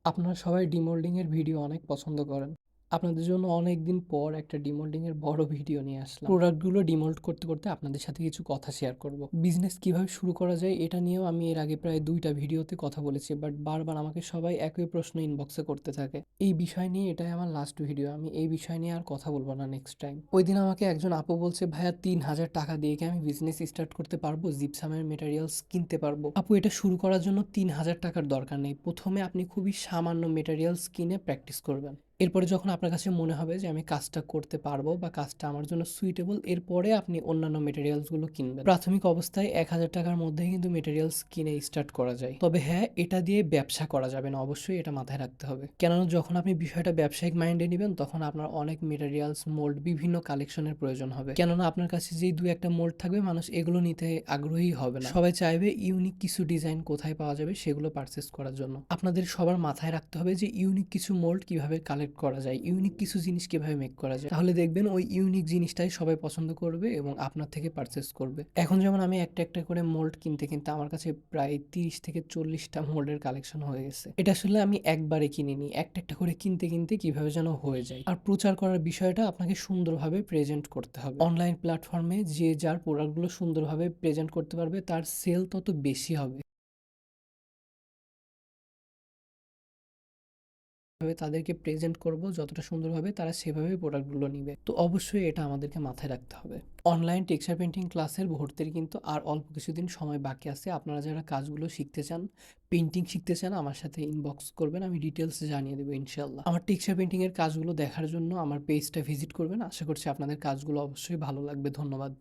আপনারা সবাই ডিমোল্ডিং এর ভিডিও অনেক পছন্দ করেন। আপনাদের জন্য অনেকদিন পর একটা ডিমোল্ডিং এর বড় ভিডিও নিয়ে আসলাম। প্রোডাক্ট গুলো ডিমোল্ড করতে, করতে আপনাদের সাথে কিছু কথা শেয়ার করব। বিজনেস কিভাবে শুরু করা যায় এটা নিয়েও আমি এর আগে প্রায় ২ টা ভিডিওতে কথা বলেছি। বাট বারবার আমাকে সবাই একই প্রশ্ন ইনবক্সে করতে থাকে। এই বিষয় নিয়ে এটাই আমার লাস্ট ভিডিও। আমি এই বিষয় নিয়ে আর কথা বলব না নেক্সট টাইম। ওইদিন আমাকে একজন আপু বলছে, "ভাইয়া ৩,০০০ টাকা দিয়ে কি আমি বিজনেস স্টার্ট করতে পারবো? জিপসামের মেটেরিয়ালস কিনতে পারবো?" আপু, এটা শুরু করার জন্য ৩,০০০ টাকার দরকার নেই। ১ম এ আপনি খুবই সামান্য মেটেরিয়ালস কিনে প্র্যাকটিস করবেন। এরপরে যখন আপনার কাছে মনে হবে যে আমি কাজটা করতে পারবো বা কাজটা আমার জন্য সুইটেবল, এরপরে আপনি অন্যান্য মেটেরিয়ালসগুলো কিনবেন। প্রাথমিক অবস্থায় ১,০০০ টাকার মধ্যেই কিন্তু মেটেরিয়ালস কিনে স্টার্ট করা যায়। তবে হ্যাঁ, এটা দিয়ে ব্যবসা করা যাবে না। অবশ্যই এটা মাথায় রাখতে হবে। কেননা যখন আপনি বিষয়টা ব্যবসায়িক মাইন্ডে নিবেন, তখন আপনার অনেক মেটেরিয়ালস, মোল্ড, বিভিন্ন কালেকশনের প্রয়োজন হবে। কেননা আপনার কাছে যেই ২-১ টা মোল্ড থাকবে, মানুষ এগুলো নিতে আগ্রহী হবে না। সবাই চাইবে ইউনিক কিছু ডিজাইন কোথায় পাওয়া যাবে সেগুলো পারচেজ করার জন্য। আপনাদের সবার মাথায় রাখতে হবে যে ইউনিক কিছু মোল্ড কিভাবে কালেক্ট করা যায়, ইউনিক কিছু জিনিস কিভাবে মেক করা যায়। তাহলে দেখবেন ওই ইউনিক জিনিসটাই সবাই পছন্দ করবে এবং আপনার থেকে পারচেজ করবে। এখন যেমন আমি একটা একটা করে মোল্ড কিনতে কিনতে আমার কাছে প্রায় ৩০ থেকে ৪০টা মোল্ডের কালেকশন হয়ে গেছে। এটা আসলে আমি একবারে কিনিনি, একটা একটা করে কিনতে কিনতে কিভাবে যেন হয়ে যায়। আর প্রচার করার বিষয়টা আপনাকে সুন্দরভাবে প্রেজেন্ট করতে হবে। অনলাইন প্ল্যাটফর্মে যে যার প্রোডাক্টগুলো সুন্দরভাবে প্রেজেন্ট করতে পারবে, তার সেল তত বেশি হবে। ভাবে তাদেরকে প্রেজেন্ট করব যতটা সুন্দরভাবে, তারা সেভাবেই প্রোডাক্টগুলো নিবে। তো অবশ্যই এটা আমাদেরকে মাথায় রাখতে হবে। অনলাইন টেক্সচার পেইন্টিং ক্লাসের ভর্তির কিন্তু আর অল্প কিছুদিন সময় বাকি আছে। আপনারা যারা কাজগুলো শিখতে চান, পেইন্টিং শিখতে চান, আমার সাথে ইনবক্স করবেন, আমি ডিটেইলস জানিয়ে দেবো ইনশাআল্লাহ। আমার টেক্সচার পেইন্টিং এর কাজগুলো দেখার জন্য আমার পেজটা ভিজিট করবেন। আশা করছি আপনাদের কাজগুলো অবশ্যই ভালো লাগবে। ধন্যবাদ।